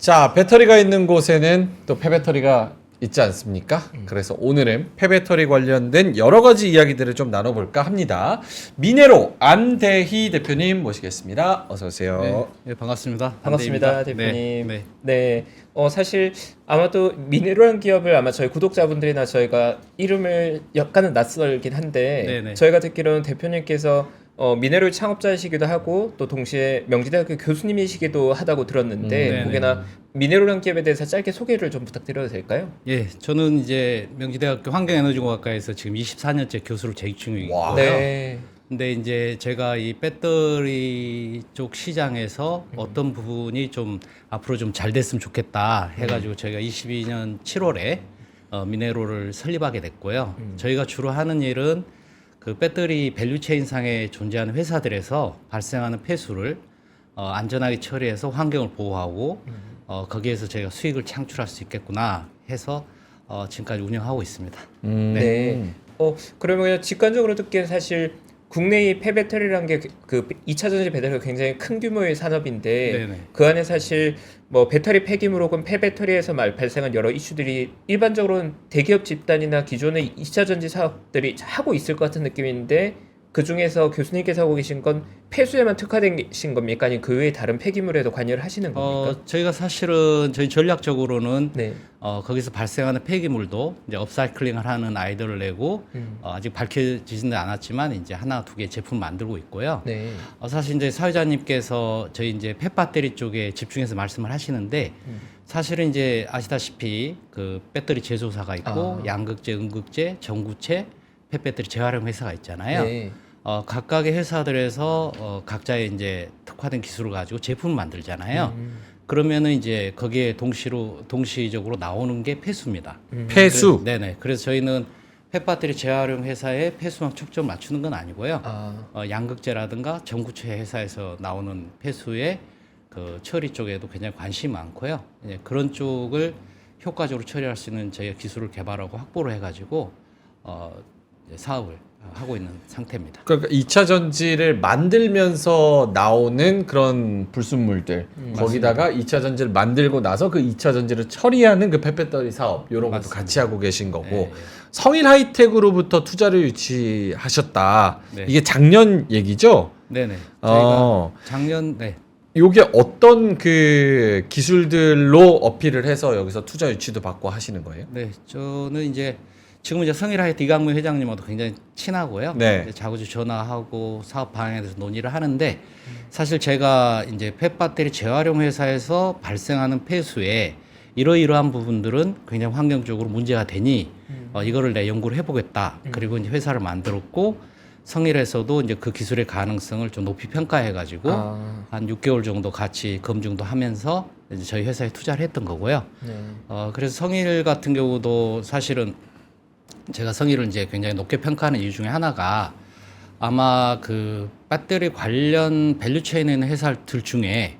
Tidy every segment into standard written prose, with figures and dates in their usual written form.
자, 배터리가 있는 곳에는 또 폐배터리가 있지 않습니까? 그래서 오늘은 폐배터리 관련된 여러 가지 이야기들을 좀 나눠볼까 합니다. 미네로 안대희 대표님 모시겠습니다. 어서 오세요. 네, 반갑습니다. 반갑습니다, 안대희입니다. 대표님. 네, 네, 사실 아마도 미네로라는 기업을 아마 저희 구독자분들이나 저희가 이름을 약간은 낯설긴 한데 네네. 저희가 듣기로는 대표님께서 미네로 창업자이시기도 하고 또 동시에 명지대학교 교수님이시기도 하다고 들었는데 네네. 혹여나 미네로라는 기업에 대해서 짧게 소개를 좀 부탁드려도 될까요? 예, 저는 이제 명지대학교 환경에너지공학과에서 지금 24년째 교수를 재직 중이고요. 와. 네. 근데 이제 제가 이 배터리 쪽 시장에서 어떤 부분이 좀 앞으로 좀 잘 됐으면 좋겠다 해가지고 저희가 22년 7월에 미네로를 설립하게 됐고요. 저희가 주로 하는 일은 그 배터리 밸류체인 상에 존재하는 회사들에서 발생하는 폐수를 안전하게 처리해서 환경을 보호하고 거기에서 저희가 수익을 창출할 수 있겠구나 해서 지금까지 운영하고 있습니다. 네. 그러면 직관적으로 듣기엔 사실 국내의 폐배터리라는 게 그 2차 전지 배터리가 굉장히 큰 규모의 산업인데 네네. 그 안에 사실 뭐 배터리 폐기물 혹은 폐배터리에서 발생한 여러 이슈들이 일반적으로는 대기업 집단이나 기존의 2차 전지 사업들이 하고 있을 것 같은 느낌인데 그 중에서 교수님께서 하고 계신 건 폐수에만 특화되신 겁니까? 아니면 그 외에 다른 폐기물에도 관여를 하시는 겁니까? 저희가 사실은 저희 전략적으로는 네. 거기서 발생하는 폐기물도 이제 업사이클링을 하는 아이디어를 내고 아직 밝혀지지는 않았지만 이제 하나 두 개 제품 만들고 있고요. 네. 사실 이제 사회자님께서 저희 이제 폐배터리 쪽에 집중해서 말씀을 하시는데 사실은 이제 아시다시피 그 배터리 제조사가 있고 양극재, 음극재, 전구체, 폐배터리 재활용 회사가 있잖아요. 네. 각각의 회사들에서 각자의 이제 특화된 기술을 가지고 제품을 만들잖아요. 그러면은 이제 거기에 동시적으로 나오는 게 폐수입니다. 폐수. 네네. 그래서 저희는 폐배터리 재활용 회사에 폐수만 초점 맞추는 건 아니고요. 양극재라든가 전구체 회사에서 나오는 폐수의 그 처리 쪽에도 굉장히 관심이 많고요. 이제 그런 쪽을 효과적으로 처리할 수 있는 저희가 기술을 개발하고 확보를 해가지고 이제 사업을 하고 있는 상태입니다. 그러니까 2차 전지를 만들면서 나오는 그런 불순물들 거기다가 2차 전지를 만들고 나서 그 2차 전지를 처리하는 그 폐배터리 사업 이런 것도 맞습니다. 같이 하고 계신 거고 네, 네. 성일 하이텍으로부터 투자를 유치하셨다. 네. 이게 작년 얘기죠? 네네. 어. 저희가 작년 요게 어떤 그 기술들로 어필을 해서 여기서 투자 유치도 받고 하시는 거예요? 네, 저는 이제 지금 이제 성일하이트 이강무 회장님하고도 굉장히 친하고요. 네. 이제 자주 전화하고 사업 방향에 대해서 논의를 하는데 사실 제가 이제 폐배터리 재활용 회사에서 발생하는 폐수에 이러이러한 부분들은 굉장히 환경적으로 문제가 되니 이거를 내 연구를 해보겠다. 그리고 이제 회사를 만들었고 성일에서도 이제 그 기술의 가능성을 좀 높이 평가해가지고 한 6개월 정도 같이 검증도 하면서 이제 저희 회사에 투자를 했던 거고요. 네. 그래서 성일 같은 경우도 사실은 제가 성일을 이제 굉장히 높게 평가하는 이유 중에 하나가 아마 그 배터리 관련 밸류체인에 있는 회사들 중에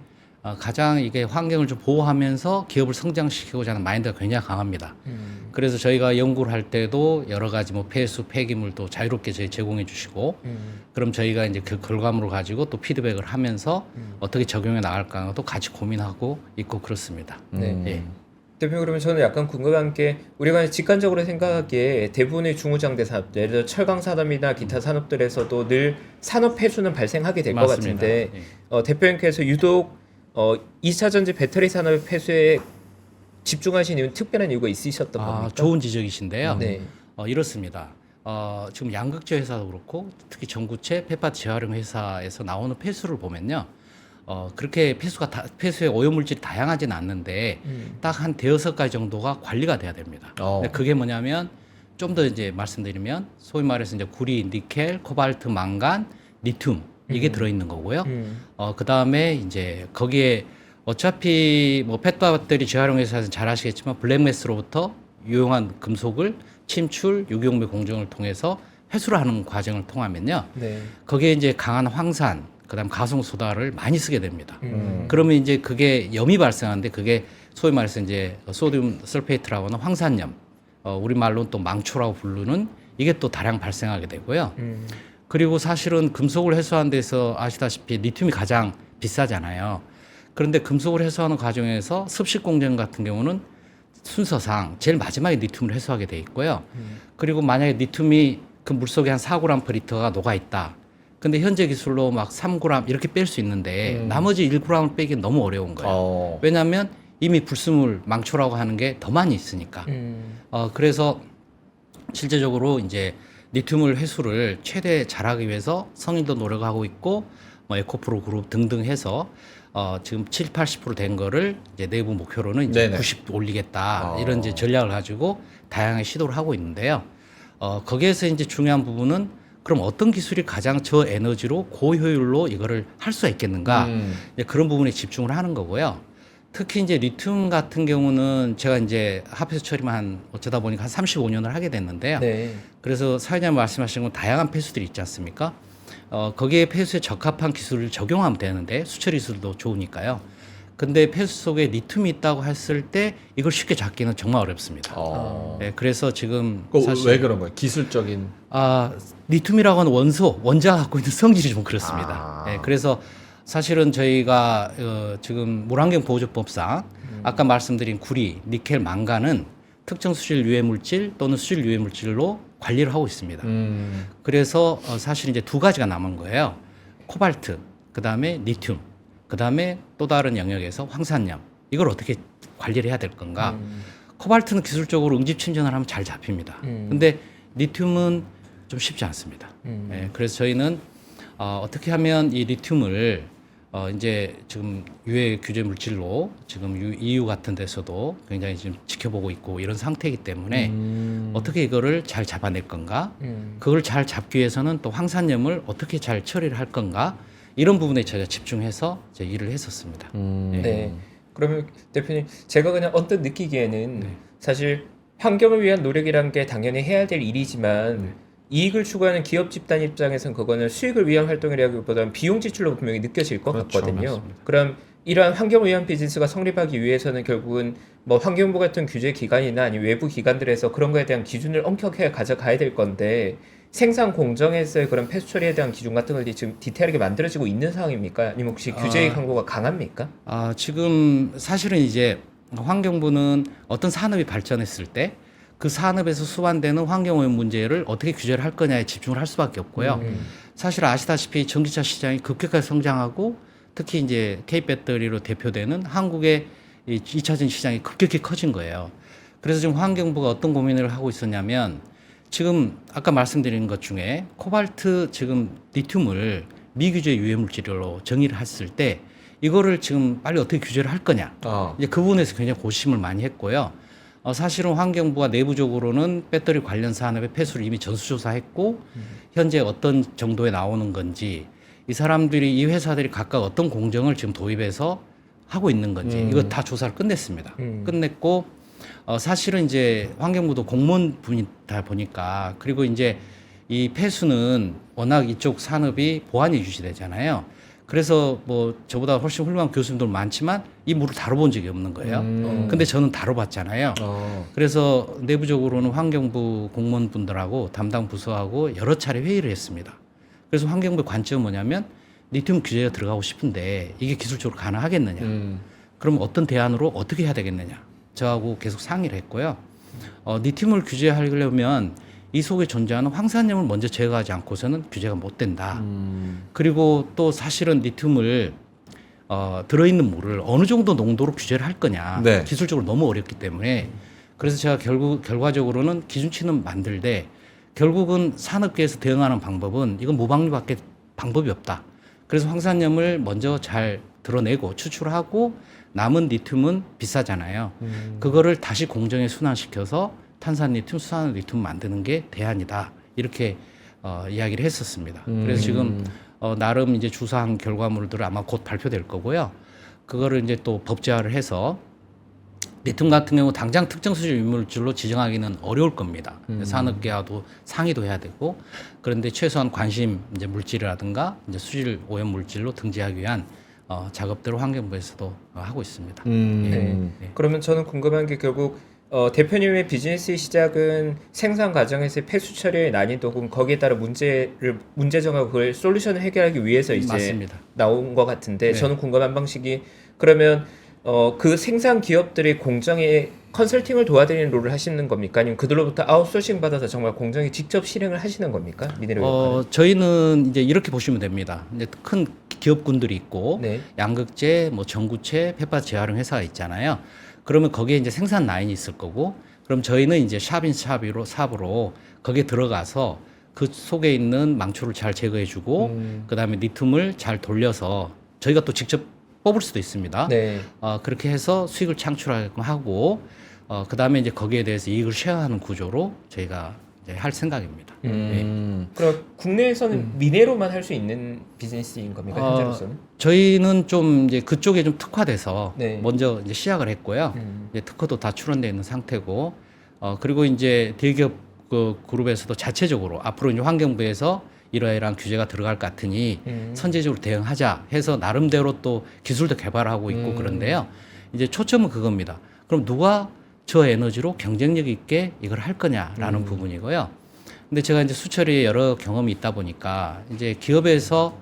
가장 이게 환경을 좀 보호하면서 기업을 성장시키고자 하는 마인드가 굉장히 강합니다. 그래서 저희가 연구를 할 때도 여러 가지 뭐 폐수, 폐기물도 자유롭게 저희 제공해 주시고 그럼 저희가 이제 그 결과물을 가지고 또 피드백을 하면서 어떻게 적용해 나갈까도 같이 고민하고 있고 그렇습니다. 네. 예. 대표님 그러면 저는 약간 궁금한 게 우리가 직관적으로 생각하기에 대부분의 중후장대 산업들 예를 들어 철강 산업이나 기타 산업들에서도 늘 산업 폐수는 발생하게 될 것 맞습니다. 같은데 예. 대표님께서 유독 2차 전지 배터리 산업의 폐수에 집중하신 이유는 특별한 이유가 있으셨던 겁니까? 좋은 지적이신데요. 네. 이렇습니다. 지금 양극재 회사도 그렇고 특히 전구체, 폐배터리 재활용 회사에서 나오는 폐수를 보면요. 그렇게 폐수의 오염물질이 다양하진 않는데 딱 한 대여섯 가지 정도가 관리가 돼야 됩니다. 근데 그게 뭐냐면 좀 더 이제 말씀드리면 소위 말해서 이제 구리, 니켈, 코발트, 망간, 리튬 이게 들어있는 거고요. 그 다음에 이제 거기에 어차피 뭐 폐배터리 재활용 회사에서는 잘 아시겠지만 블랙매스로부터 유용한 금속을 침출, 유기용매 공정을 통해서 회수를 하는 과정을 통하면요. 네. 거기에 이제 강한 황산, 그다음 가성 소다를 많이 쓰게 됩니다. 그러면 이제 그게 염이 발생하는데 그게 소위 말해서 이제 소듐 설페이트라고 하는 황산염, 우리말로는 또 망초라고 부르는 이게 또 다량 발생하게 되고요. 그리고 사실은 금속을 회수하는 데서 아시다시피 리튬이 가장 비싸잖아요. 그런데 금속을 해소하는 과정에서 습식 공정 같은 경우는 순서상 제일 마지막에 리튬을 해소하게 돼 있고요. 그리고 만약에 리튬이 그 물속에 한 4g/L가 녹아 있다. 근데 현재 기술로 막 3g 이렇게 뺄 수 있는데 나머지 1g을 빼기 너무 어려운 거예요. 왜냐하면 이미 불순물 망초라고 하는 게 더 많이 있으니까. 그래서 실제적으로 이제 리튬을 회수를 최대 잘하기 위해서 성인도 노력하고 있고 뭐 에코프로 그룹 등등 해서 지금 70-80% 된 거를 이제 내부 목표로는 이제 네네. 90 올리겠다 이런 이제 전략을 가지고 다양하게 시도를 하고 있는데요. 거기에서 이제 중요한 부분은 그럼 어떤 기술이 가장 저에너지로 고효율로 이거를 할 수가 있겠는가 이제 그런 부분에 집중을 하는 거고요. 특히 이제 리튬 같은 경우는 제가 이제 합해서 처리만 어쩌다 보니까 한 35년을 하게 됐는데요. 네. 그래서 사회자님 말씀하신 건 다양한 폐수들이 있지 않습니까? 거기에 폐수에 적합한 기술을 적용하면 되는데 수처리 기술도 좋으니까요. 근데 폐수 속에 리튬이 있다고 했을 때 이걸 쉽게 잡기는 정말 어렵습니다. 네, 그래서 지금 사실 왜 그런 거예요? 기술적인. 리튬이라고 하는 원자가 갖고 있는 성질이 좀 그렇습니다. 네, 그래서 사실은 저희가 지금 물환경 보호조법상 아까 말씀드린 구리, 니켈, 망간은 특정 수질 유해 물질 또는 수질 유해 물질로 관리를 하고 있습니다. 그래서 사실 이제 두 가지가 남은 거예요. 코발트, 그 다음에 리튬, 그 다음에 또 다른 영역에서 황산염. 이걸 어떻게 관리를 해야 될 건가? 코발트는 기술적으로 응집 침전을 하면 잘 잡힙니다. 근데 리튬은 좀 쉽지 않습니다. 네, 그래서 저희는 어떻게 하면 이 리튬을 이제 지금 유해 규제 물질로 지금 EU 같은 데서도 굉장히 지금 지켜보고 있고 이런 상태이기 때문에 어떻게 이거를 잘 잡아낼 건가? 그걸 잘 잡기 위해서는 또 황산염을 어떻게 잘 처리를 할 건가? 이런 부분에 저희가 집중해서 이제 일을 했었습니다. 네. 그러면 대표님 제가 그냥 언뜻 느끼기에는 사실 환경을 위한 노력이란 게 당연히 해야 될 일이지만 이익을 추구하는 기업 집단 입장에선 그거는 수익을 위한 활동이라기보다는 비용 지출로 분명히 느껴질 것 그렇죠, 같거든요. 맞습니다. 그럼 이러한 환경을 위한 비즈니스가 성립하기 위해서는 결국은 뭐 환경부 같은 규제 기관이나 아니면 외부 기관들에서 그런 거에 대한 기준을 엄격하게 가져가야 될 건데 생산 공정에서의 그런 폐수 처리에 대한 기준 같은 것들이 지금 디테일하게 만들어지고 있는 상황입니까? 아니면 혹시 규제의 강도가 강합니까? 지금 사실은 이제 환경부는 어떤 산업이 발전했을 때 그 산업에서 수반되는 환경오염 문제를 어떻게 규제를 할 거냐에 집중을 할 수밖에 없고요. 사실 아시다시피 전기차 시장이 급격하게 성장하고 특히 이제 K 배터리로 대표되는 한국의 이 2차전 시장이 급격히 커진 거예요. 그래서 지금 환경부가 어떤 고민을 하고 있었냐면 지금 아까 말씀드린 것 중에 코발트 지금 리튬을 미규제 유해 물질로 정의를 했을 때 이거를 지금 빨리 어떻게 규제를 할 거냐. 이제 그 부분에서 굉장히 고심을 많이 했고요. 사실은 환경부가 내부적으로는 배터리 관련 산업의 폐수를 이미 전수조사했고 현재 어떤 정도에 나오는 건지 이 사람들이 이 회사들이 각각 어떤 공정을 지금 도입해서 하고 있는 건지 이거 다 조사를 끝냈습니다. 끝냈고 사실은 이제 환경부도 공무원분이다 보니까 그리고 이제 이 폐수는 워낙 이쪽 산업이 보안이 유지되잖아요. 그래서 뭐 저보다 훨씬 훌륭한 교수님들 많지만 이 물을 다뤄본 적이 없는 거예요. 근데 저는 다뤄봤잖아요. 그래서 내부적으로는 환경부 공무원분들하고 담당 부서하고 여러 차례 회의를 했습니다. 그래서 환경부의 관점은 뭐냐면 리튬 규제가 들어가고 싶은데 이게 기술적으로 가능하겠느냐. 그럼 어떤 대안으로 어떻게 해야 되겠느냐. 저하고 계속 상의를 했고요. 리튬을 규제하려면 이 속에 존재하는 황산염을 먼저 제거하지 않고서는 규제가 못 된다. 그리고 또 사실은 리튬을 들어있는 물을 어느 정도 농도로 규제를 할 거냐. 네. 기술적으로 너무 어렵기 때문에 그래서 제가 결과적으로는 기준치는 만들되 결국은 산업계에서 대응하는 방법은 이건 무방류밖에 방법이 없다. 그래서 황산염을 먼저 잘 드러내고 추출하고 남은 리튬은 비싸잖아요. 그거를 다시 공정에 순환시켜서 탄산 리튬, 수산 리튬 만드는 게 대안이다. 이렇게 이야기를 했었습니다. 그래서 지금 나름 이제 주사한 결과물들을 아마 곧 발표될 거고요. 그거를 이제 또 법제화를 해서 리튬 같은 경우 당장 특정 수질 유물질로 지정하기는 어려울 겁니다. 산업계와도 상의도 해야 되고 그런데 최소한 관심 이제 물질이라든가 이제 수질 오염 물질로 등재하기 위한 작업들을 환경부에서도 하고 있습니다. 네. 그러면 저는 궁금한 게 결국 대표님의 비즈니스의 시작은 생산 과정에서의 폐수 처리의 난이도 거기에 따라 문제 정하고 그걸 솔루션을 해결하기 위해서 이제 맞습니다. 나온 것 같은데 네. 저는 궁금한 방식이 그러면 그 생산 기업들이 공장에 컨설팅을 도와드리는 롤을 하시는 겁니까? 아니면 그들로부터 아웃소싱 받아서 정말 공장에 직접 실행을 하시는 겁니까? 미네랄 역할은? 저희는 이제 이렇게 보시면 됩니다. 이제 큰 기업군들이 있고 네. 양극재, 뭐 전구체, 페파 재활용 회사가 있잖아요. 그러면 거기에 이제 생산 라인이 있을 거고, 그럼 저희는 이제 샵으로 거기에 들어가서 그 속에 있는 망초를 잘 제거해주고, 그 다음에 니툼을 잘 돌려서 저희가 또 직접 뽑을 수도 있습니다. 네. 그렇게 해서 수익을 창출하게끔 하고, 그 다음에 이제 거기에 대해서 이익을 쉐어하는 구조로 저희가 이제 할 생각입니다. 그럼 국내에서는 미네로만 할 수 있는 비즈니스인 겁니까? 현재로서는? 저희는 좀 이제 그쪽에 좀 특화돼서 네. 먼저 이제 시작을 했고요. 이제 특허도 다 출원되어 있는 상태고, 그리고 이제 대기업 그 그룹에서도 자체적으로 앞으로 이제 환경부에서 이러이러한 규제가 들어갈 것 같으니 선제적으로 대응하자 해서 나름대로 또 기술도 개발하고 있고 그런데요. 이제 초점은 그겁니다. 그럼 누가 저 에너지로 경쟁력 있게 이걸 할 거냐라는 부분이고요. 근데 제가 이제 수처리에 여러 경험이 있다 보니까 이제 기업에서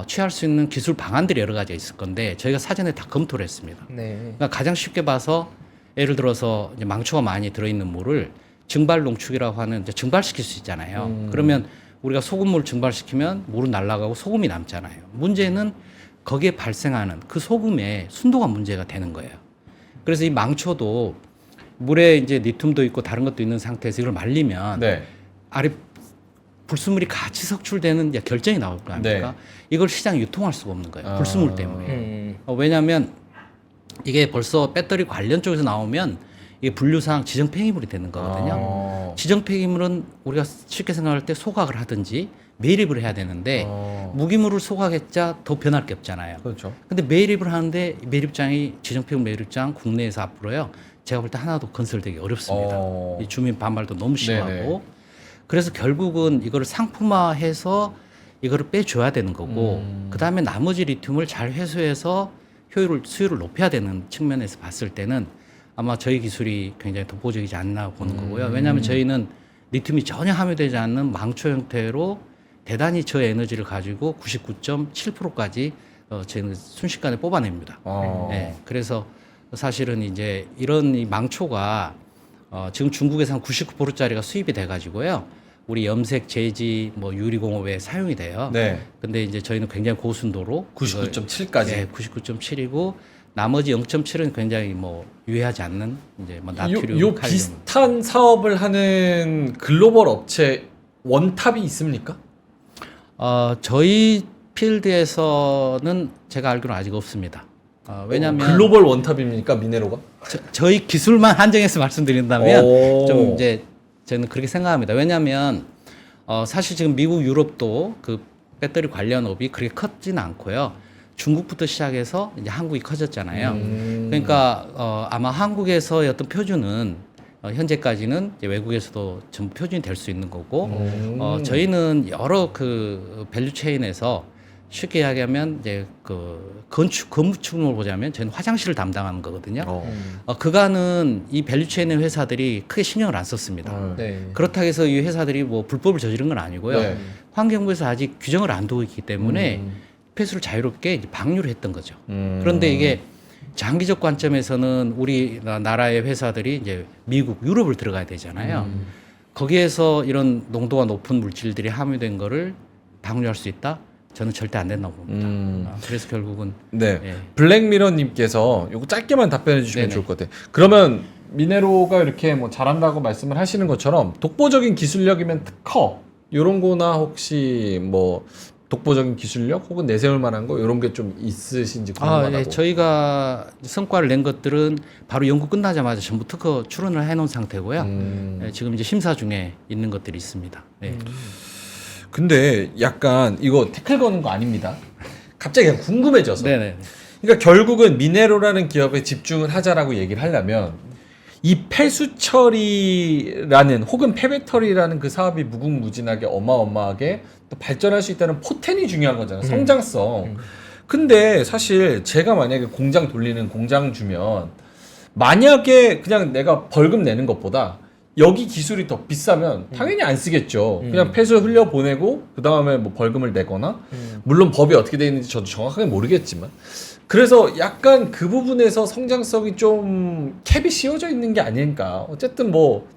취할 수 있는 기술 방안들이 여러 가지가 있을 건데 저희가 사전에 다 검토를 했습니다. 네. 그러니까 가장 쉽게 봐서 예를 들어서 이제 망초가 많이 들어있는 물을 증발 농축이라고 하는 이제 증발시킬 수 있잖아요. 그러면 우리가 소금물을 증발시키면 물은 날아가고 소금이 남잖아요. 문제는 거기에 발생하는 그 소금의 순도가 문제가 되는 거예요. 그래서 이 망초도 물에 이제 니툼도 있고 다른 것도 있는 상태에서 이걸 말리면 네. 아래 불순물이 같이 석출되는 이제 결정이 나올 거 아닙니까? 네. 이걸 시장에 유통할 수가 없는 거예요. 불순물 때문에. 음. 왜냐하면 이게 벌써 배터리 관련 쪽에서 나오면 이게 분류상 지정 폐기물이 되는 거거든요. 지정 폐기물은 우리가 쉽게 생각할 때 소각을 하든지 매립을 해야 되는데 무기물을 소각했자 더 변할 게 없잖아요. 그렇죠. 근데 매립을 하는데 매립장이 지정 폐기물 매립장 국내에서 앞으로요. 제가 볼 때 하나도 건설되기 어렵습니다. 이 주민 반발도 너무 심하고. 네네. 그래서 결국은 이거를 상품화해서 이거를 빼줘야 되는 거고 그 다음에 나머지 리튬을 잘 회수해서 수율을 높여야 되는 측면에서 봤을 때는 아마 저희 기술이 굉장히 독보적이지 않나 보는 거고요. 왜냐하면 저희는 리튬이 전혀 함유되지 않는 망초 형태로 대단히 저 에너지를 가지고 99.7%까지 저희는 순식간에 뽑아냅니다. 네, 그래서 사실은 이제 이런 이 망초가 지금 중국에서 한 99%짜리가 수입이 돼가지고요. 우리 염색, 제지, 뭐 유리공업에 사용이 돼요. 네. 근데 이제 저희는 굉장히 고순도로 99.7까지. 네, 99.7이고 나머지 0.7은 굉장히 뭐 유해하지 않는 이제 뭐 나트륨, 요 칼륨. 비슷한 사업을 하는 글로벌 업체 원탑이 있습니까? 저희 필드에서는 제가 알기로는 아직 없습니다. 왜냐하면 글로벌 원탑입니까 미네로가? 저희 기술만 한정해서 말씀드린다면 오. 좀 이제 저는 그렇게 생각합니다. 왜냐하면 사실 지금 미국, 유럽도 그 배터리 관련 업이 그렇게 컸지는 않고요. 중국부터 시작해서 이제 한국이 커졌잖아요. 그러니까 아마 한국에서의 어떤 표준은 현재까지는 이제 외국에서도 전부 표준이 될 수 있는 거고 저희는 여러 그 밸류 체인에서 쉽게 이야기하면 이제 그 건축물 보자면 저희는 화장실을 담당하는 거거든요. 그간은 이 밸류 체인의 회사들이 크게 신경을 안 썼습니다. 네. 그렇다고 해서 이 회사들이 뭐 불법을 저지른 건 아니고요. 네. 환경부에서 아직 규정을 안 두고 있기 때문에 폐수를 자유롭게 이제 방류를 했던 거죠. 그런데 이게 장기적 관점에서는 우리 나라의 회사들이 이제 미국, 유럽을 들어가야 되잖아요. 거기에서 이런 농도가 높은 물질들이 함유된 거를 방류할 수 있다? 저는 절대 안 된다고 봅니다. 그래서 결국은 네. 예. 블랙미러님께서 이거 짧게만 답변해 주시면 네네. 좋을 것 같아요. 그러면 미네로가 이렇게 뭐 잘한다고 말씀을 하시는 것처럼 독보적인 기술력이면 특허 이런 거나 혹시 뭐 독보적인 기술력 혹은 내세울 만한 거 이런 게 좀 있으신지 궁금하다고. 예. 저희가 성과를 낸 것들은 바로 연구 끝나자마자 전부 특허 출원을 해놓은 상태고요. 예, 지금 이제 심사 중에 있는 것들이 있습니다. 예. 근데 약간 이거 태클 거는 거 아닙니다. 갑자기 그냥 궁금해져서. 네네. 그러니까 결국은 미네로라는 기업에 집중을 하자라고 얘기를 하려면 이 폐수처리라는 혹은 폐배터리라는 그 사업이 무궁무진하게 어마어마하게 또 발전할 수 있다는 포텐이 중요한 거잖아요. 성장성. 근데 사실 제가 만약에 공장 돌리는 공장 주면 만약에 그냥 내가 벌금 내는 것보다 여기 기술이 더 비싸면 당연히 안 쓰겠죠. 그냥 폐수 흘려 보내고 그 다음에 뭐 벌금을 내거나 물론 법이 어떻게 되어 있는지 저도 정확하게 모르겠지만 그래서 약간 그 부분에서 성장성이 좀 캡이 씌워져 있는 게 아닌가. 어쨌든 뭐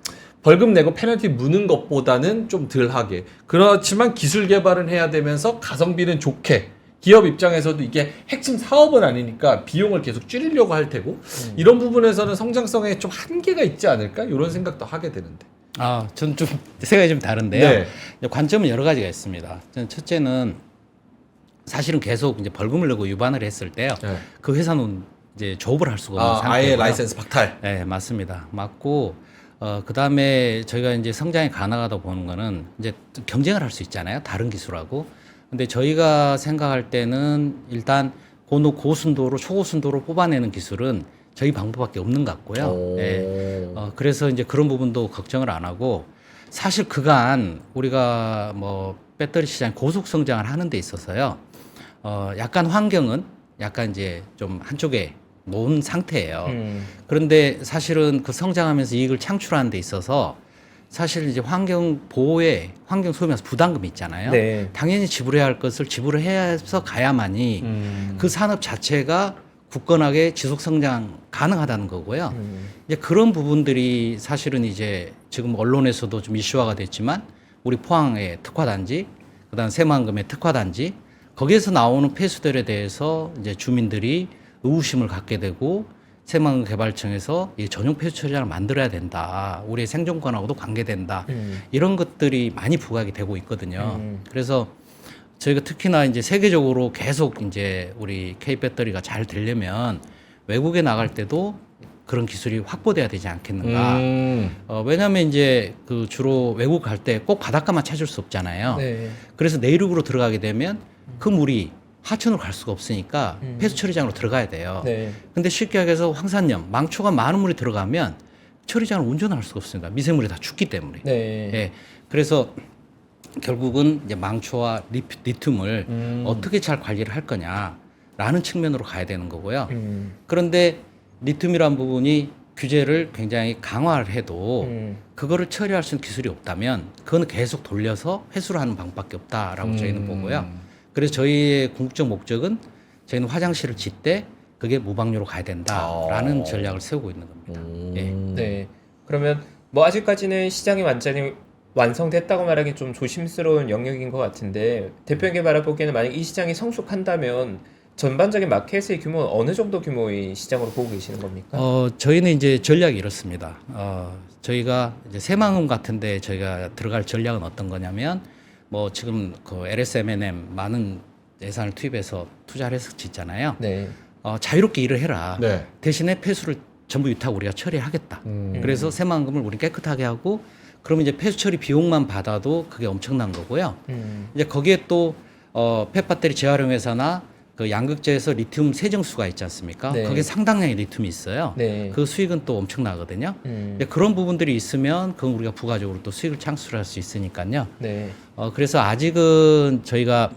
벌금 내고 페널티 무는 것보다는 좀 덜하게. 그렇지만 기술 개발은 해야 되면서 가성비는 좋게. 기업 입장에서도 이게 핵심 사업은 아니니까 비용을 계속 줄이려고 할 테고 이런 부분에서는 성장성에 좀 한계가 있지 않을까 이런 생각도 하게 되는데. 전 좀 생각이 좀 다른데요. 네. 관점은 여러 가지가 있습니다. 저는 첫째는 사실은 계속 이제 벌금을 내고 위반을 했을 때요. 네. 그 회사는 이제 조업을 할 수가 없는 상태고요. 아예 라이센스 박탈. 네, 맞습니다. 맞고 그 다음에 저희가 이제 성장이 가능하다 보는 거는 이제 경쟁을 할 수 있잖아요. 다른 기술하고. 근데 저희가 생각할 때는 일단 고순도로 초고순도로 뽑아내는 기술은 저희 방법밖에 없는 것 같고요. 예. 그래서 이제 그런 부분도 걱정을 안 하고 사실 그간 우리가 뭐 배터리 시장 고속 성장을 하는 데 있어서요. 약간 환경은 약간 이제 좀 한쪽에 놓은 상태예요. 그런데 사실은 그 성장하면서 이익을 창출하는 데 있어서 사실 이제 환경 보호에 환경 소비면서 부담금이 있잖아요. 네. 당연히 지불해야 할 것을 지불을 해서 가야만이 그 산업 자체가 굳건하게 지속 성장 가능하다는 거고요. 이제 그런 부분들이 사실은 이제 지금 언론에서도 좀 이슈화가 됐지만 우리 포항의 특화단지, 그다음 새만금의 특화단지 거기에서 나오는 폐수들에 대해서 이제 주민들이 의구심을 갖게 되고 새만금 개발청에서 이 전용 폐수 처리장을 만들어야 된다. 우리의 생존권하고도 관계된다. 이런 것들이 많이 부각이 되고 있거든요. 그래서 저희가 특히나 이제 세계적으로 계속 이제 우리 K 배터리가 잘 되려면 외국에 나갈 때도 그런 기술이 확보돼야 되지 않겠는가. 왜냐하면 이제 그 주로 외국 갈 때 꼭 바닷가만 찾을 수 없잖아요. 네. 그래서 내륙으로 들어가게 되면 그 물이 하천으로 갈 수가 없으니까 폐수 처리장으로 들어가야 돼요. 네. 근데 쉽게 얘기해서 황산염, 망초가 많은 물이 들어가면 처리장을 운전할 수가 없습니다. 미생물이 다 죽기 때문에. 네. 예. 그래서 결국은 이제 망초와 리튬을 어떻게 잘 관리를 할 거냐라는 측면으로 가야 되는 거고요. 그런데 리튬이란 부분이 규제를 굉장히 강화를 해도 그거를 처리할 수 있는 기술이 없다면 그거는 계속 돌려서 회수를 하는 방법밖에 없다라고 저희는 보고요. 그래서 저희의 궁극적 목적은 저희는 화장실을 짓 때 그게 무방류로 가야 된다라는 전략을 세우고 있는 겁니다. 예. 네. 그러면 뭐 아직까지는 시장이 완전히 완성됐다고 말하기 좀 조심스러운 영역인 것 같은데 대표님께 바라보기에는 만약 이 시장이 성숙한다면 전반적인 마켓의 규모는 어느 정도 규모의 시장으로 보고 계시는 겁니까? 저희는 이제 전략이 이렇습니다. 저희가 이제 새만금 같은데 저희가 들어갈 전략은 어떤 거냐면 뭐 지금 그 LSMNM 많은 예산을 투입해서 투자를 해서 짓잖아요. 네. 자유롭게 일을 해라. 네. 대신에 폐수를 전부 유탁 우리가 처리하겠다. 그래서 새만금을 우리 깨끗하게 하고 그러면 이제 폐수 처리 비용만 받아도 그게 엄청난 거고요. 이제 거기에 또 폐배터리 재활용 회사나 그 양극재에서 리튬 세정수가 있지 않습니까? 네. 거기에 상당량의 리튬이 있어요. 네. 그 수익은 또 엄청나거든요. 근데 그런 부분들이 있으면 그건 우리가 부가적으로 또 수익을 창출할 수 있으니까요. 네. 그래서 아직은 저희가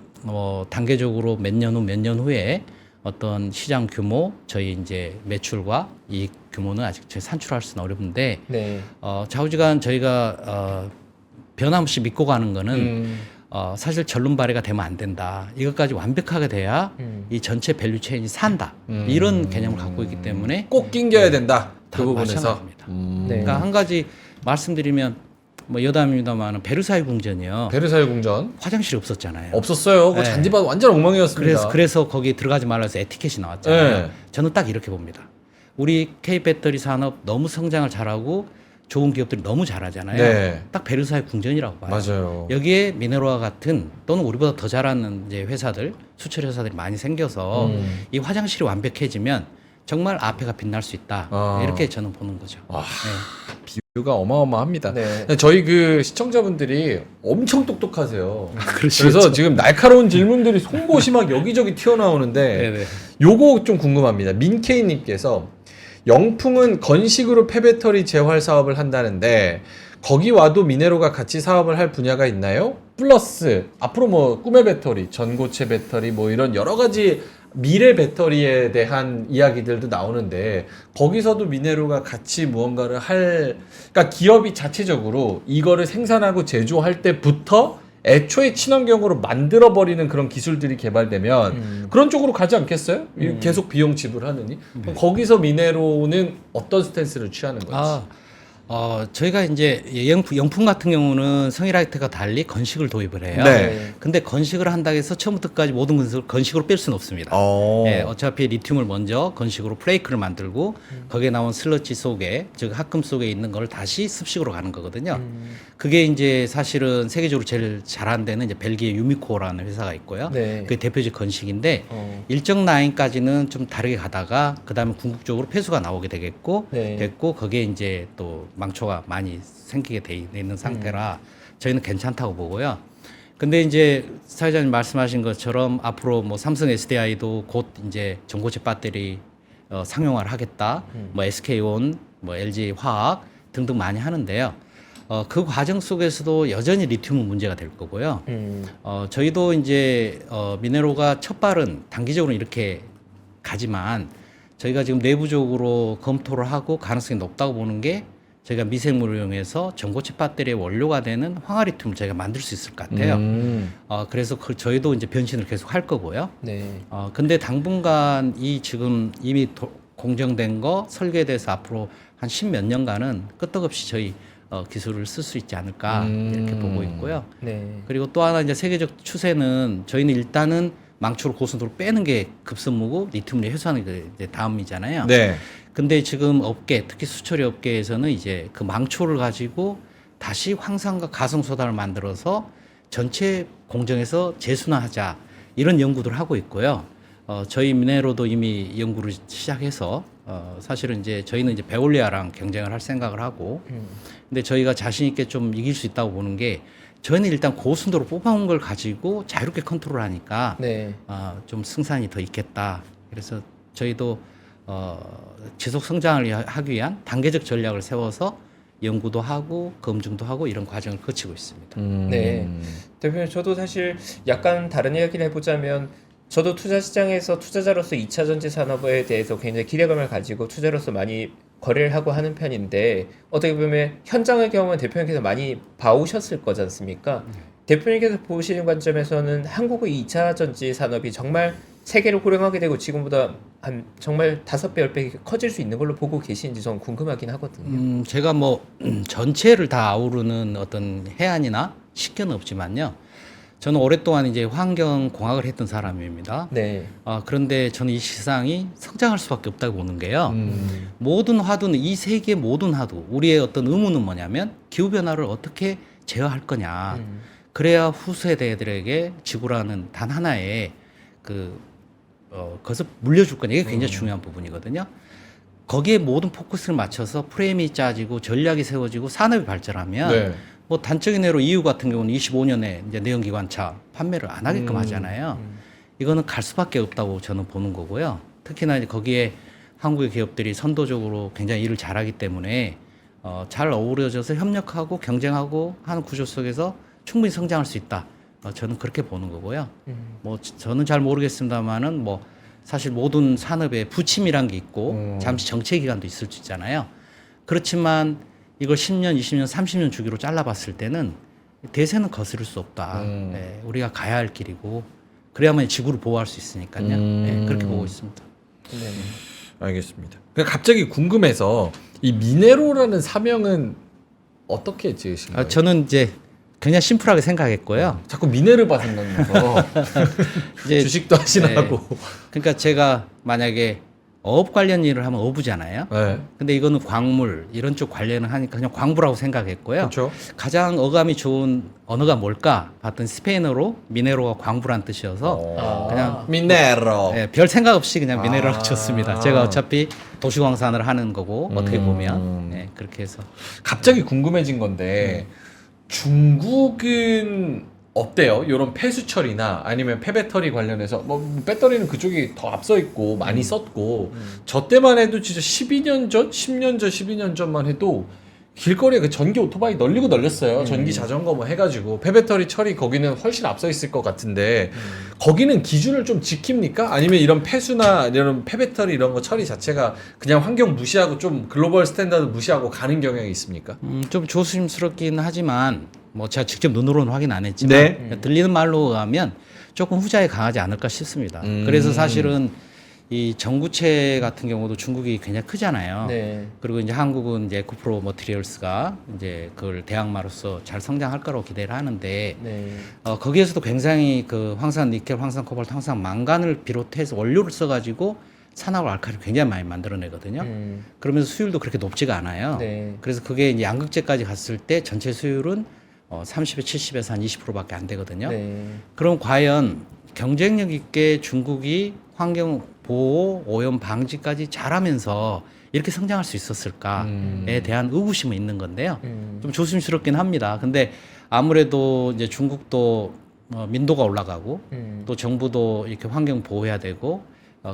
단계적으로 몇 년 후에 어떤 시장 규모, 저희 이제 매출과 이익 규모는 아직 저희 산출할 수는 어렵는데 네. 좌우지간 저희가 변함없이 믿고 가는 거는 사실 전륜 발휘가 되면 안 된다. 이것까지 완벽하게 돼야 이 전체 밸류 체인이 산다. 이런 개념을 갖고 있기 때문에 꼭 낑겨야 된다. 그 다 부분에서. 마찬가지입니다. 네. 그러니까 한 가지 말씀드리면 뭐 여담입니다만 베르사유 궁전이요. 베르사유 궁전 화장실이 없었잖아요. 없었어요. 그 네. 잔디밭 완전 엉망이었습니다. 그래서 거기 들어가지 말라 해서 에티켓이 나왔잖아요. 네. 저는 딱 이렇게 봅니다. 우리 K 배터리 산업 너무 성장을 잘하고 좋은 기업들이 너무 잘하잖아요. 네. 딱 베르사유 궁전이라고 봐요. 맞아요. 여기에 미네로와 같은 또는 우리보다 더 잘하는 이제 회사들, 수출 회사들이 많이 생겨서 이 화장실이 완벽해지면 정말 앞에가 빛날 수 있다. 이렇게 저는 보는 거죠. 비유가 어마어마합니다. 네. 저희 그 시청자분들이 엄청 똑똑하세요. 그렇죠. 그래서 지금 날카로운 질문들이 송곳이 막 여기저기 튀어나오는데 네네. 요거 좀 궁금합니다. 민케이님께서 영풍은 건식으로 폐배터리 재활 사업을 한다는데 거기 와도 미네로가 같이 사업을 할 분야가 있나요? 플러스 앞으로 뭐 꿈의 배터리, 전고체 배터리 뭐 이런 여러 가지 미래 배터리에 대한 이야기들도 나오는데 거기서도 미네로가 같이 무언가를 그러니까 기업이 자체적으로 이거를 생산하고 제조할 때부터 애초에 친환경으로 만들어버리는 그런 기술들이 개발되면 그런 쪽으로 가지 않겠어요? 계속 비용 지불하느니? 그럼 거기서 미네로는 어떤 스탠스를 취하는 건지? 저희가 이제 영품 같은 경우는 성일라이트가 달리 건식을 도입을 해요. 네. 근데 건식을 한다고 해서 처음부터 끝까지 모든 것을 건식으로 뺄 수는 없습니다. 예, 어차피 리튬을 먼저 건식으로 플레이크를 만들고 거기에 나온 슬러지 속에, 즉 합금 속에 있는 걸 다시 습식으로 가는 거거든요. 그게 이제 사실은 세계적으로 제일 잘하는 데는 이제 벨기에 유미코라는 회사가 있고요. 네. 그게 대표적 건식인데 일정 라인까지는 좀 다르게 가다가 그다음에 궁극적으로 폐수가 나오게 되겠고 네. 됐고 거기에 이제 또 망초가 많이 생기게 돼 있는 상태라 저희는 괜찮다고 보고요. 근데 이제 사회자님 말씀하신 것처럼 앞으로 뭐 삼성 SDI도 곧 이제 전고체 배터리 상용화를 하겠다. 뭐 SK온, 뭐 LG 화학 등등 많이 하는데요. 그 과정 속에서도 여전히 리튬은 문제가 될 거고요. 저희도 이제 미네로가 첫 발은 단기적으로 이렇게 가지만 저희가 지금 내부적으로 검토를 하고 가능성이 높다고 보는 게 저희가 미생물을 이용해서 전고체 배터리의 원료가 되는 황화리튬을 저희가 만들 수 있을 것 같아요. 그래서 저희도 이제 변신을 계속 할 거고요. 네. 근데 당분간 이 지금 이미 공정된 거 설계돼서 앞으로 한 10몇 년간은 끄떡없이 저희 기술을 쓸 수 있지 않을까 이렇게 보고 있고요. 네. 그리고 또 하나 이제 세계적 추세는 저희는 일단은 망초를 고순도로 빼는 게 급선무고 리튬을 해소하는 게 이제 다음이잖아요. 네. 근데 지금 업계, 특히 수처리 업계에서는 이제 그 망초를 가지고 다시 황산과 가성소다를 만들어서 전체 공정에서 재순환하자 이런 연구들을 하고 있고요. 저희 미네로도 이미 연구를 시작해서 사실은 이제 저희는 이제 베올리아랑 경쟁을 할 생각을 하고 근데 저희가 자신 있게 좀 이길 수 있다고 보는 게 저희는 일단 고순도로 뽑아온 걸 가지고 자유롭게 컨트롤하니까 네. 좀 승산이 더 있겠다. 그래서 저희도 지속 성장을 하기 위한 단계적 전략을 세워서 연구도 하고 검증도 하고 이런 과정을 거치고 있습니다. 네. 대표님, 저도 사실 약간 다른 이야기를 해보자면 저도 투자 시장에서 투자자로서 2차 전지 산업에 대해서 굉장히 기대감을 가지고 투자로서 많이 거래를 하고 하는 편인데 어떻게 보면 현장의 경우는 대표님께서 많이 봐오셨을 거지 않습니까? 대표님께서 보시는 관점에서는 한국의 2차 전지 산업이 정말 세계를 호령하게 되고 지금보다 한 정말 5배, 10배 커질 수 있는 걸로 보고 계시는지 저는 궁금하긴 하거든요. 제가 뭐 전체를 다 아우르는 어떤 해안이나 식견은 없지만요. 저는 오랫동안 이제 환경공학을 했던 사람입니다. 네. 그런데 저는 이 시장이 성장할 수밖에 없다고 보는 게요. 모든 화두는 이 세계 모든 화두 우리의 어떤 의무는 뭐냐면 기후변화를 어떻게 제어할 거냐. 그래야 후세대들에게 지구라는 단 하나의 그것을 물려줄 거냐. 이게 굉장히 중요한 부분이거든요. 거기에 모든 포커스를 맞춰서 프레임이 짜지고 전략이 세워지고 산업이 발전하면 네. 뭐 단적인 예로 EU 같은 경우는 25년에 이제 내연기관차 판매를 안 하게끔 하잖아요. 이거는 갈 수밖에 없다고 저는 보는 거고요. 특히나 이제 거기에 한국의 기업들이 선도적으로 굉장히 일을 잘하기 때문에 잘 어우러져서 협력하고 경쟁하고 하는 구조 속에서 충분히 성장할 수 있다. 저는 그렇게 보는 거고요. 뭐 저는 잘 모르겠습니다만은 뭐 사실 모든 산업에 부침이란 게 있고 잠시 정체 기간도 있을 수 있잖아요. 그렇지만 이걸 10년, 20년, 30년 주기로 잘라봤을 때는 대세는 거스를 수 없다. 네, 우리가 가야 할 길이고 그래야만 지구를 보호할 수 있으니까요. 네, 그렇게 보고 있습니다. 네. 알겠습니다. 그러니까 갑자기 궁금해서 이 미네로라는 사명은 어떻게 지으신 거예요? 저는 이제 그냥 심플하게 생각했고요. 자꾸 미네르바 생각나서 이제 주식도 하시라고. 그러니까 제가 만약에 어업 관련 일을 하면 어부잖아요. 네. 근데 이거는 광물 이런 쪽 관련을 하니까 그냥 광부라고 생각했고요. 그렇죠. 가장 어감이 좋은 언어가 뭘까 봤더니 스페인어로 미네로가 광부란 뜻이어서 그냥 미네로. 네, 별 생각 없이 그냥 미네로라고 아. 쳤습니다. 제가 어차피 도시광산을 하는 거고 어떻게 보면 네, 그렇게 해서 갑자기 궁금해진 건데 중국은 어때요? 이런 폐수 처리나 아니면 폐배터리 관련해서 뭐 배터리는 그쪽이 더 앞서 있고 많이 썼고 저 때만 해도 진짜 12년 전, 10년 전, 12년 전만 해도 길거리에 그 전기 오토바이 널리고 널렸어요. 전기 자전거 뭐 해가지고 폐배터리 처리 거기는 훨씬 앞서 있을 것 같은데 거기는 기준을 좀 지킵니까? 아니면 이런 폐수나 이런 폐배터리 이런 거 처리 자체가 그냥 환경 무시하고 좀 글로벌 스탠다드 무시하고 가는 경향이 있습니까? 좀 조심스럽긴 하지만 뭐 제가 직접 눈으로는 확인 안 했지만 네. 들리는 말로 의하면 조금 후자에 강하지 않을까 싶습니다. 그래서 사실은 이 전구체 같은 경우도 중국이 굉장히 크잖아요. 네. 그리고 이제 한국은 이제 에코프로 머티리얼스가 이제 그걸 대항마로서 잘 성장할 거라고 기대를 하는데 네. 거기에서도 굉장히 그 황산 니켈, 황산 코발트, 황산 망간을 비롯해서 원료를 써가지고 산화로 알칼리를 굉장히 많이 만들어내거든요. 그러면서 수율도 그렇게 높지가 않아요. 네. 그래서 그게 이제 양극재까지 갔을 때 전체 수율은 30에 70에서 한 20%밖에 안 되거든요. 네. 그럼 과연 경쟁력 있게 중국이 환경 보호, 오염 방지까지 잘하면서 이렇게 성장할 수 있었을까에 대한 의구심은 있는 건데요. 좀 조심스럽긴 합니다. 근데 아무래도 이제 중국도 민도가 올라가고 또 정부도 이렇게 환경 보호해야 되고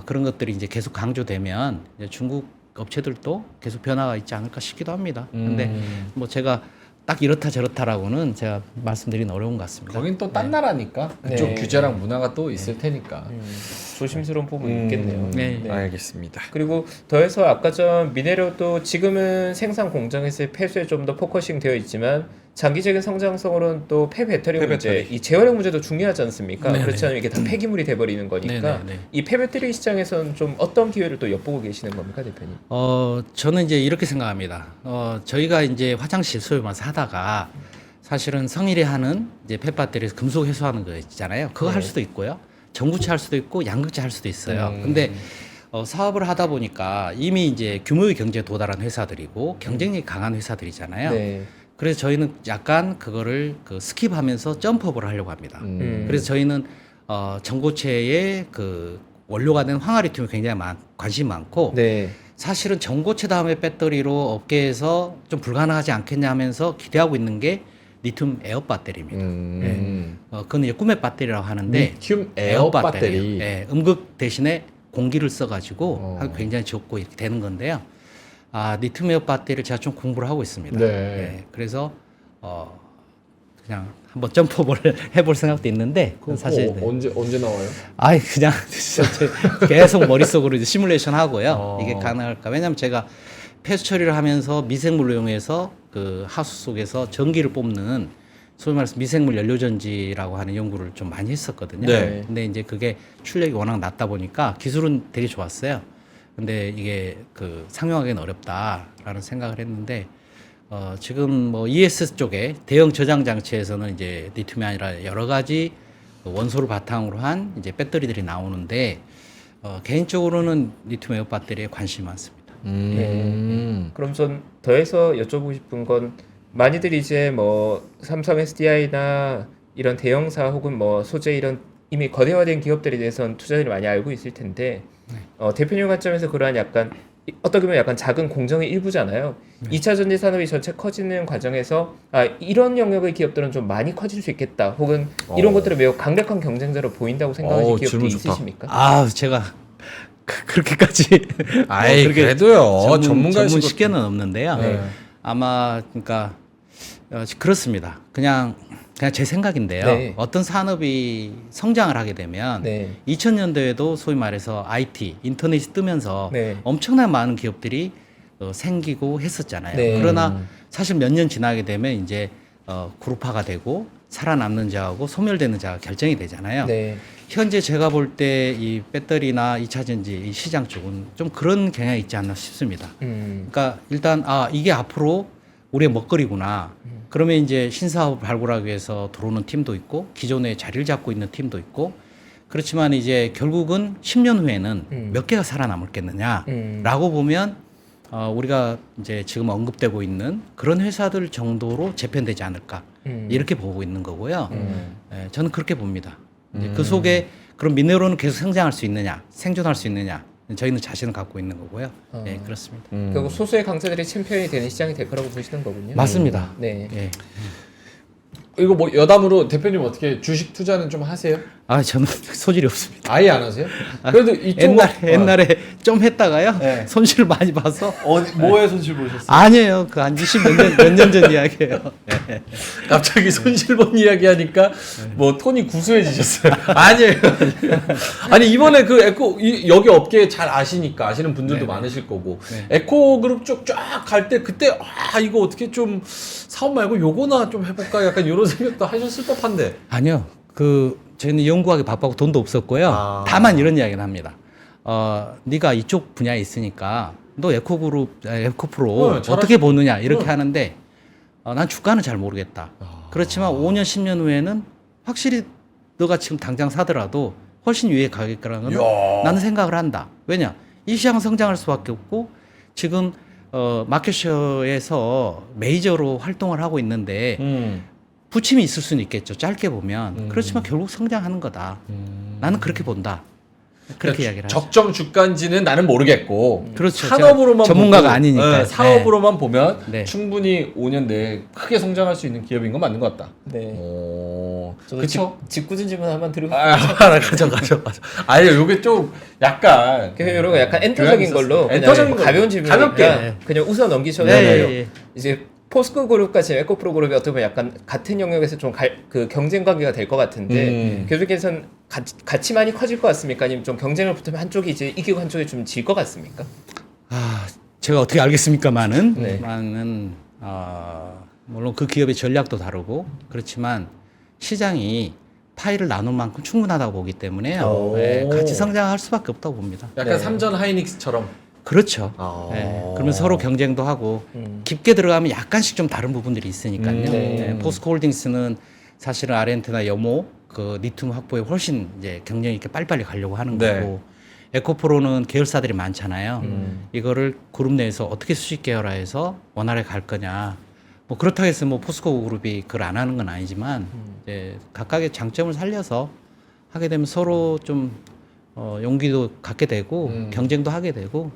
그런 것들이 이제 계속 강조되면 이제 중국 업체들도 계속 변화가 있지 않을까 싶기도 합니다. 근데 뭐 제가 딱 이렇다 저렇다라고는 제가 말씀드리긴 어려운 것 같습니다. 거긴 또 딴 나라니까 그쪽 네. 규제랑 문화가 또 있을 테니까. 조심스러운 부분이 있겠네요. 네. 알겠습니다. 그리고 더해서 아까 전 미네랄도 지금은 생산 공정에서의 폐수에 좀 더 포커싱 되어 있지만 장기적인 성장성으로는 또 폐배터리 문제, 이 재활용 문제도 중요하지 않습니까? 네네. 그렇지 않으면 이게 다 폐기물이 돼버리는 거니까 네네네. 이 폐배터리 시장에서는 좀 어떤 기회를 또 엿보고 계시는 겁니까, 대표님? 저는 이제 이렇게 생각합니다. 저희가 이제 화장실 소유 말서 하다가 사실은 성일이 하는 이제 폐배터리에서 금속 회수하는 거 있잖아요. 그거 네. 할 수도 있고요. 전구체 할 수도 있고 양극재 할 수도 있어요. 근데 사업을 하다 보니까 이미 이제 규모의 경제에 도달한 회사들이고 경쟁력이 강한 회사들이잖아요. 네. 그래서 저희는 약간 그거를 그 스킵하면서 점프업을 하려고 합니다. 그래서 저희는 전고체의 그 원료가 된 황화리튬이 굉장히 관심이 많고 네. 사실은 전고체 다음에 배터리로 업계에서 좀 불가능하지 않겠냐 하면서 기대하고 있는 게 리튬 에어 배터리입니다. 그건 이제 꿈의 배터리라고 하는데 리튬 에어 배터리. 예, 음극 대신에 공기를 써가지고 하기 굉장히 좋고 이렇게 되는 건데요. 리튬 에어 배터리를 제가 좀 공부를 하고 있습니다. 네. 예, 그래서 그냥 한번 점프업을 해볼 생각도 있는데 사실 네. 언제 나와요? 그냥 계속 머릿속으로 이제 시뮬레이션 하고요. 이게 가능할까? 왜냐하면 제가 폐수 처리를 하면서 미생물로 이용해서 그 하수 속에서 전기를 뽑는 소위 말해서 미생물 연료전지라고 하는 연구를 좀 많이 했었거든요. 네. 근데 이제 그게 출력이 워낙 낮다 보니까 기술은 되게 좋았어요. 근데 이게 그 상용하기는 어렵다라는 생각을 했는데 지금 뭐 ES 쪽에 대형 저장 장치에서는 이제 리튬이 아니라 여러 가지 원소를 바탕으로 한 이제 배터리들이 나오는데 개인적으로는 리튬 에어 배터리에 관심이 많습니다. 그럼 전 더해서 여쭤보고 싶은 건 많이들 이제 뭐 삼성 SDI나 이런 대형사 혹은 뭐 소재 이런 이미 거대화된 기업들에 대해서는 투자자들이 많이 알고 있을 텐데 대표님 관점에서 그러한 약간 어떻게 보면 약간 작은 공정의 일부잖아요. 2차 전지 산업이 전체 커지는 과정에서 이런 영역의 기업들은 좀 많이 커질 수 있겠다. 혹은 이런 것들을 매우 강력한 경쟁자로 보인다고 생각하시는 기업들이 질문 좋다. 있으십니까? 제가 그렇게까지 그렇게 그래도요. 전문 전문가이시고 식견은 없는데요. 네. 아마 그러니까 그렇습니다. 그냥 제 생각인데요. 네. 어떤 산업이 성장을 하게 되면 네. 2000년도에도 소위 말해서 IT, 인터넷이 뜨면서 네. 엄청나게 많은 기업들이 생기고 했었잖아요. 네. 그러나 사실 몇 년 지나게 되면 이제 그룹화가 되고 살아남는 자하고 소멸되는 자가 결정이 되잖아요. 네. 현재 제가 볼 때 이 배터리나 2차 전지 이 시장 쪽은 좀 그런 경향이 있지 않나 싶습니다. 그러니까 일단 이게 앞으로 우리의 먹거리구나. 그러면 이제 신사업을 발굴하기 위해서 들어오는 팀도 있고 기존에 자리를 잡고 있는 팀도 있고 그렇지만 이제 결국은 10년 후에는 몇 개가 살아남을겠느냐라고 보면 우리가 이제 지금 언급되고 있는 그런 회사들 정도로 재편되지 않을까 이렇게 보고 있는 거고요. 저는 그렇게 봅니다. 이제 그 속에 그럼 미네로는 계속 성장할 수 있느냐, 생존할 수 있느냐, 저희는 자신을 갖고 있는 거고요. 네, 그렇습니다. 결국 소수의 강자들이 챔피언이 되는 시장이 될 거라고 보시는 거군요. 맞습니다. 네. 예. 이거 뭐 여담으로 대표님 어떻게 주식 투자는 좀 하세요? 저는 소질이 없습니다. 아예 안 하세요? 그래도 이쪽은 옛날에 좀 했다가요. 네. 손실을 많이 봐서 뭐에 손실 보셨어요? 아니에요. 그 한 20몇 년 전 이야기예요. 네. 갑자기 손실 본 이야기 하니까 뭐 톤이 구수해지셨어요. 아니에요. 아니 이번에 그 에코 여기 업계 잘 아시니까 아시는 분들도 네네. 많으실 거고 네. 에코 그룹 쭉 쫙 갈 때 그때 이거 어떻게 좀 사업 말고 요거나 좀 해볼까 약간 이런 생각도 하셨을 법한데. 아니요. 저희는 연구하기 바빠고 돈도 없었고요. 다만 이런 이야기는 합니다. 네가 이쪽 분야에 있으니까 너 에코프로 어떻게 보느냐 이렇게 하는데 난 주가는 잘 모르겠다. 그렇지만 5년 10년 후에는 확실히 너가 지금 당장 사더라도 훨씬 위에 가길 거라는 건 나는 생각을 한다. 왜냐? 이 시장은 성장할 수밖에 없고 지금 마켓셔에서 메이저로 활동을 하고 있는데 부침이 있을 수는 있겠죠. 짧게 보면. 그렇지만 결국 성장하는 거다. 나는 그렇게 본다. 그렇게 이야기를 하죠. 적정 주가인지는 나는 모르겠고 그렇죠. 산업으로만 전문가가 보고, 아니니까. 사업으로만 보면 네. 충분히 5년 내에 크게 성장할 수 있는 기업인 건 맞는 것 같다. 네. 저도 그렇죠. 직구진 질문 한번 드리고 가져. 아니 요게 좀 약간 이런 거 약간 엔터적인 걸로 그냥 엔터적인 걸로. 가벼운 질문이니까 가볍게. 그냥 웃어 넘기셔도 네, 돼요. 예. 이제 포스코 그룹과 지금 에코프로 그룹이 어떻게 보면 약간 같은 영역에서 좀 그 경쟁 관계가 될 것 같은데 교수께서는 같이 많이 커질 것 같습니까? 아니면 좀 경쟁을 붙으면 한쪽이 이제 이기고 한쪽이 좀 질 것 같습니까? 제가 어떻게 알겠습니까만은 네. 물론 그 기업의 전략도 다르고 그렇지만 시장이 파이를 나눌 만큼 충분하다고 보기 때문에요. 네, 같이 성장할 수밖에 없다고 봅니다. 약간 네. 삼전 하이닉스처럼. 그렇죠. 네, 그러면 서로 경쟁도 하고 깊게 들어가면 약간씩 좀 다른 부분들이 있으니까요. 네, 포스코홀딩스는 사실은 아르헨티나 염호 그 리튬 확보에 훨씬 이제 경쟁 있게 빨리빨리 가려고 하는 네. 거고 에코프로는 계열사들이 많잖아요. 이거를 그룹 내에서 어떻게 수직 계열화해서 원활하게 갈 거냐. 뭐 그렇다고 해서 뭐 포스코 그룹이 그걸 안 하는 건 아니지만 이제 각각의 장점을 살려서 하게 되면 서로 좀 용기도 갖게 되고 경쟁도 하게 되고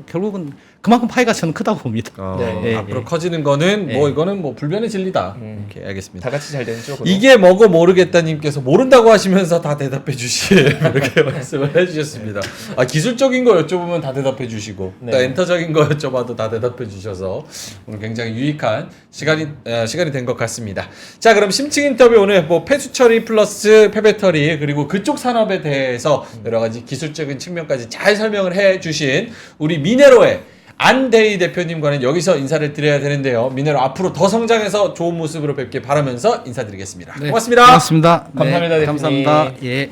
결국은 그만큼 파이가 저는 크다고 봅니다. 네. 앞으로 예. 커지는 거는 예. 뭐 이거는 뭐 불변의 진리다. 이렇게 알겠습니다. 다 같이 잘 되는 쪽으로. 이게 뭐고 모르겠다님께서 모른다고 하시면서 다 대답해 주시 이렇게 말씀을 해주셨습니다. 기술적인 거 여쭤보면 다 대답해 주시고 네. 또 엔터적인 거 여쭤봐도 다 대답해 주셔서 오늘 굉장히 유익한 시간이 된 것 같습니다. 자 그럼 심층 인터뷰 오늘 뭐 폐수 처리 플러스 폐배터리 그리고 그쪽 산업에 대해서 여러 가지 기술적인 측면까지 잘 설명을 해주신 우리 미네로의 안대희 대표님과는 여기서 인사를 드려야 되는데요. 미네로 앞으로 더 성장해서 좋은 모습으로 뵙길 바라면서 인사드리겠습니다. 네, 고맙습니다. 고맙습니다. 감사합니다, 네, 대표님. 감사합니다. 예.